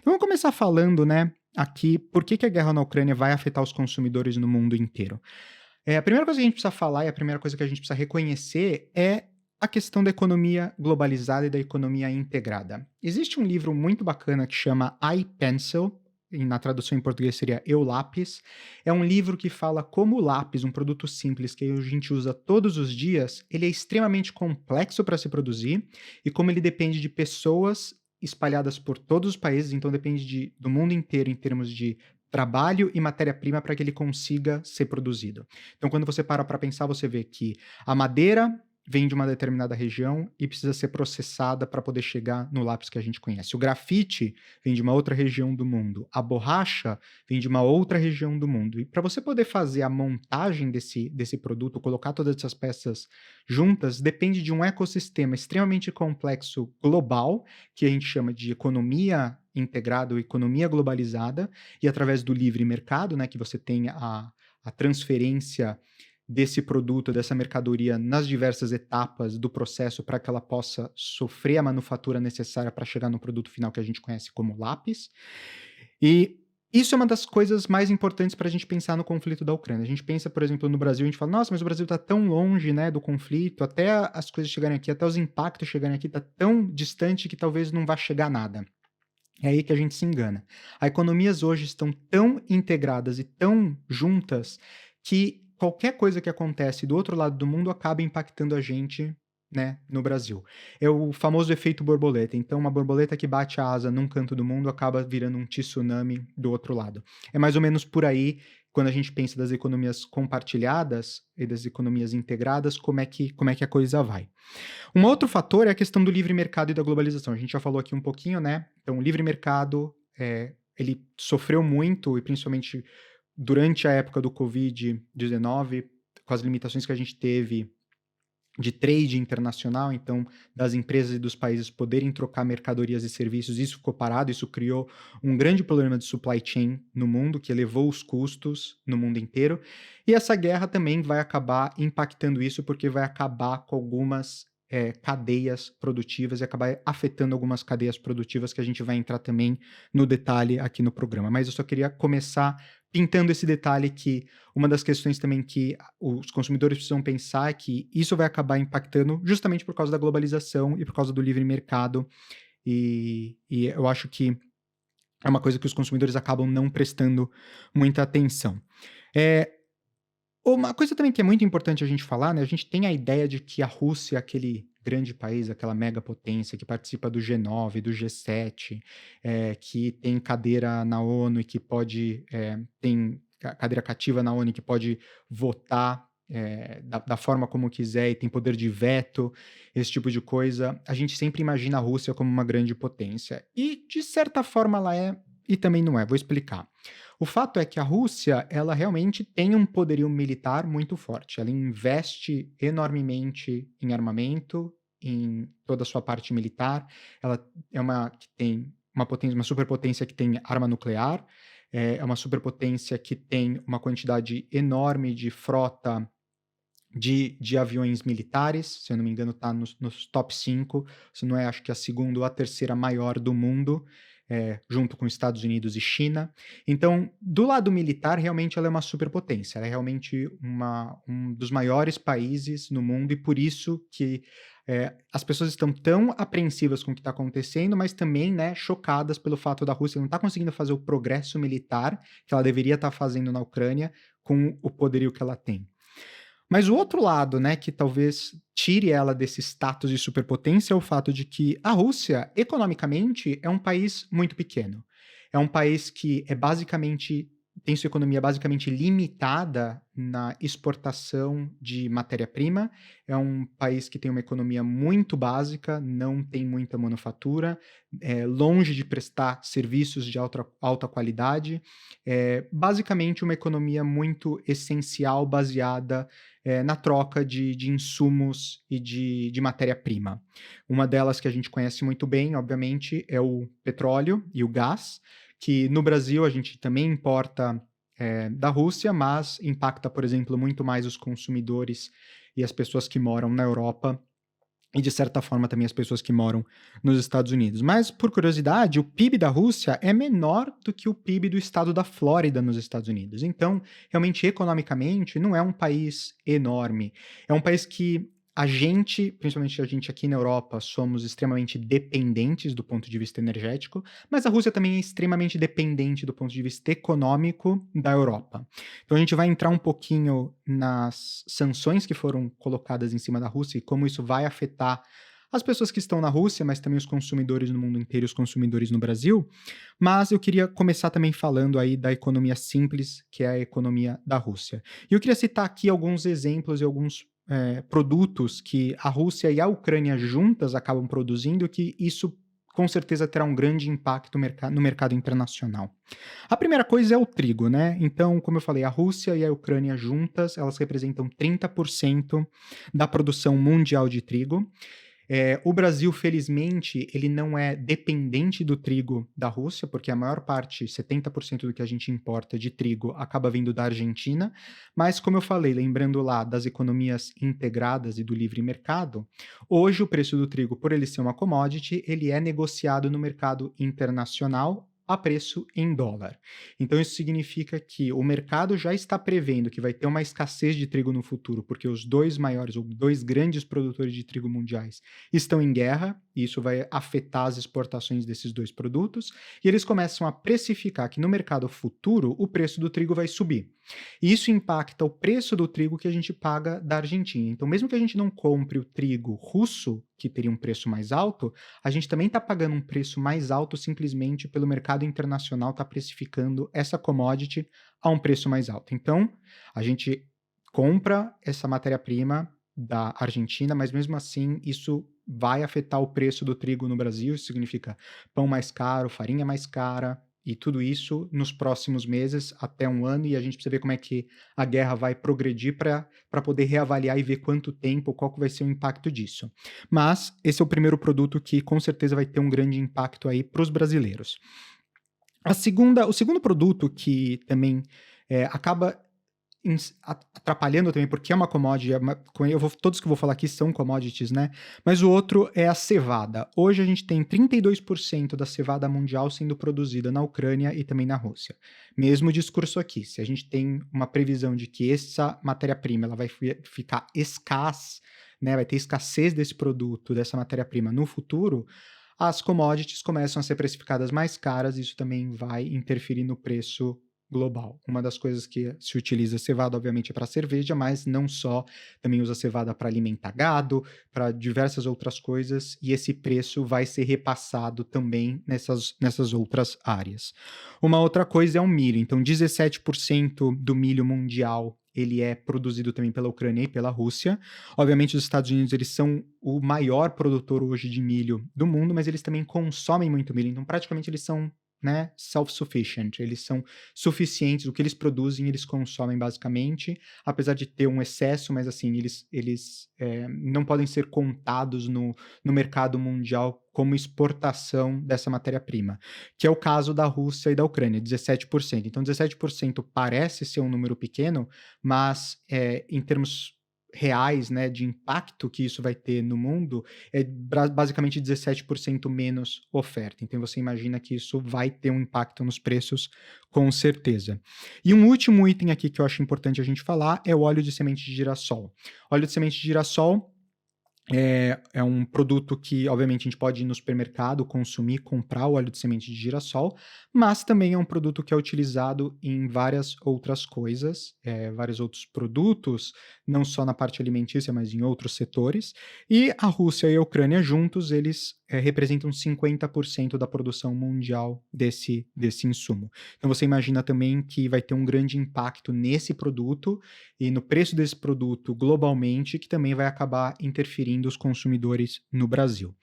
Então vamos começar falando, né, aqui, por que que a guerra na Ucrânia vai afetar os consumidores no mundo inteiro. A primeira coisa que a gente precisa falar e a primeira coisa que a gente precisa reconhecer é a questão da economia globalizada e da economia integrada. Existe um livro muito bacana que chama iPencil, e na tradução em português seria Eu Lápis. É um livro que fala como o lápis, um produto simples que a gente usa todos os dias, ele é extremamente complexo para se produzir e como ele depende de pessoas espalhadas por todos os países, então depende do mundo inteiro em termos de trabalho e matéria-prima para que ele consiga ser produzido. Então, quando você para pensar, você vê que a madeira vem de uma determinada região e precisa ser processada para poder chegar no lápis que a gente conhece. O grafite vem de uma outra região do mundo. A borracha vem de uma outra região do mundo. E para você poder fazer a montagem desse produto, colocar todas essas peças juntas, depende de um ecossistema extremamente complexo global, que a gente chama de economia integrada ou economia globalizada, e através do livre mercado, né, que você tem a transferência desse produto, dessa mercadoria nas diversas etapas do processo para que ela possa sofrer a manufatura necessária para chegar no produto final que a gente conhece como lápis. E isso é uma das coisas mais importantes para a gente pensar no conflito da Ucrânia. A gente pensa, por exemplo, no Brasil, a gente fala, nossa, mas o Brasil está tão longe, né, do conflito, até as coisas chegarem aqui, até os impactos chegarem aqui, está tão distante que talvez não vá chegar nada. É aí que a gente se engana. As economias hoje estão tão integradas e tão juntas que qualquer coisa que acontece do outro lado do mundo acaba impactando a gente, né, no Brasil. É o famoso efeito borboleta. Então, uma borboleta que bate a asa num canto do mundo acaba virando um tsunami do outro lado. É mais ou menos por aí, quando a gente pensa das economias compartilhadas e das economias integradas, como é que a coisa vai. Um outro fator é a questão do livre mercado e da globalização. A gente já falou aqui um pouquinho, né? Então, o livre mercado, ele sofreu muito, e principalmente durante a época do Covid-19, com as limitações que a gente teve de trade internacional, então, das empresas e dos países poderem trocar mercadorias e serviços, isso ficou parado, isso criou um grande problema de supply chain no mundo, que elevou os custos no mundo inteiro. E essa guerra também vai acabar impactando isso, porque vai acabar com algumas cadeias produtivas e acabar afetando algumas cadeias produtivas que a gente vai entrar também no detalhe aqui no programa. Mas eu só queria começar pintando esse detalhe que uma das questões também que os consumidores precisam pensar é que isso vai acabar impactando justamente por causa da globalização e por causa do livre mercado, e eu acho que é uma coisa que os consumidores acabam não prestando muita atenção. Eh, uma coisa também que é muito importante a gente falar, né, a gente tem a ideia de que a Rússia é aquele grande país, aquela mega potência que participa do G9, do G7, que tem cadeira na ONU e que pode, tem cadeira cativa na ONU e que pode votar, da forma como quiser e tem poder de veto, esse tipo de coisa. A gente sempre imagina a Rússia como uma grande potência. E, de certa forma, ela é e também não é. Vou explicar. O fato é que a Rússia, ela realmente tem um poderio militar muito forte. Ela investe enormemente em armamento, em toda a sua parte militar. Ela é uma que tem uma potência, uma superpotência que tem arma nuclear, é uma superpotência que tem uma quantidade enorme de frota de aviões militares, se eu não me engano, está nos top 5, se não é, acho que a segunda ou a terceira maior do mundo, junto com Estados Unidos e China. Então, do lado militar, realmente ela é uma superpotência, ela é realmente um dos maiores países no mundo, e por isso que as pessoas estão tão apreensivas com o que está acontecendo, mas também, né, chocadas pelo fato da Rússia não estar conseguindo fazer o progresso militar que ela deveria estar fazendo na Ucrânia com o poderio que ela tem. Mas o outro lado, né, que talvez tire ela desse status de superpotência é o fato de que a Rússia, economicamente, é um país muito pequeno. É um país que é basicamente tem sua economia basicamente limitada na exportação de matéria-prima. É um país que tem uma economia muito básica, não tem muita manufatura, é longe de prestar serviços de alta qualidade. É basicamente uma economia muito essencial, baseada na troca de insumos e de matéria-prima. Uma delas que a gente conhece muito bem, obviamente, é o petróleo e o gás, que no Brasil a gente também importa da Rússia, mas impacta, por exemplo, muito mais os consumidores e as pessoas que moram na Europa e, de certa forma, também as pessoas que moram nos Estados Unidos. Mas, por curiosidade, o PIB da Rússia é menor do que o PIB do estado da Flórida nos Estados Unidos. Então, realmente, economicamente, não é um país enorme. É um país que a gente, principalmente a gente aqui na Europa, somos extremamente dependentes do ponto de vista energético, mas a Rússia também é extremamente dependente do ponto de vista econômico da Europa. Então a gente vai entrar um pouquinho nas sanções que foram colocadas em cima da Rússia e como isso vai afetar as pessoas que estão na Rússia, mas também os consumidores no mundo inteiro, os consumidores no Brasil. Mas eu queria começar também falando aí da economia simples, que é a economia da Rússia. E eu queria citar aqui alguns exemplos e alguns produtos que a Rússia e a Ucrânia juntas acabam produzindo, que isso com certeza terá um grande impacto no mercado internacional. A primeira coisa é o trigo, né? Então, como eu falei, a Rússia e a Ucrânia juntas, elas representam 30% da produção mundial de trigo. O Brasil, felizmente, ele não é dependente do trigo da Rússia, porque a maior parte, 70% do que a gente importa de trigo, acaba vindo da Argentina. Mas, como eu falei, lembrando lá das economias integradas e do livre mercado, hoje o preço do trigo, por ele ser uma commodity, ele é negociado no mercado internacional a preço em dólar. Então, isso significa que o mercado já está prevendo que vai ter uma escassez de trigo no futuro, porque os dois maiores ou dois grandes produtores de trigo mundiais estão em guerra, e isso vai afetar as exportações desses dois produtos, e eles começam a precificar que no mercado futuro o preço do trigo vai subir. E isso impacta o preço do trigo que a gente paga da Argentina. Então, mesmo que a gente não compre o trigo russo, que teria um preço mais alto, a gente também está pagando um preço mais alto simplesmente pelo mercado internacional estar precificando essa commodity a um preço mais alto. Então, a gente compra essa matéria-prima da Argentina, mas mesmo assim isso vai afetar o preço do trigo no Brasil. Isso significa pão mais caro, farinha mais cara, e tudo isso nos próximos meses, até um ano, e a gente precisa ver como é que a guerra vai progredir para poder reavaliar e ver quanto tempo, qual que vai ser o impacto disso. Mas esse é o primeiro produto que com certeza vai ter um grande impacto aí para os brasileiros. O segundo produto que também acaba atrapalhando também, porque é uma commodity, todos que eu vou falar aqui são commodities, né? Mas o outro é a cevada. Hoje a gente tem 32% da cevada mundial sendo produzida na Ucrânia e também na Rússia. Mesmo discurso aqui, se a gente tem uma previsão de que essa matéria-prima ela vai ficar escassa, né? Vai ter escassez desse produto, dessa matéria-prima no futuro, as commodities começam a ser precificadas mais caras, e isso também vai interferir no preço global. Uma das coisas que se utiliza cevada, obviamente, é para cerveja, mas não só, também usa cevada para alimentar gado, para diversas outras coisas, e esse preço vai ser repassado também nessas outras áreas. Uma outra coisa é o milho. Então, 17% do milho mundial ele é produzido também pela Ucrânia e pela Rússia. Obviamente, os Estados Unidos eles são o maior produtor hoje de milho do mundo, mas eles também consomem muito milho. Então, praticamente, eles são, né, self-sufficient, eles são suficientes, o que eles produzem, eles consomem basicamente, apesar de ter um excesso, mas assim, eles não podem ser contados no mercado mundial como exportação dessa matéria-prima, que é o caso da Rússia e da Ucrânia, 17%. Então, 17% parece ser um número pequeno, mas em termos reais, né, de impacto que isso vai ter no mundo, é basicamente 17% menos oferta. Então você imagina que isso vai ter um impacto nos preços, com certeza. E um último item aqui que eu acho importante a gente falar é o óleo de semente de girassol. Óleo de semente de girassol é um produto que, obviamente, a gente pode ir no supermercado, consumir, comprar o óleo de semente de girassol, mas também é um produto que é utilizado em várias outras coisas, vários outros produtos, não só na parte alimentícia, mas em outros setores. E a Rússia e a Ucrânia juntos, eles representam 50% da produção mundial desse insumo. Então você imagina também que vai ter um grande impacto nesse produto e no preço desse produto globalmente, que também vai acabar interferindo os consumidores no Brasil.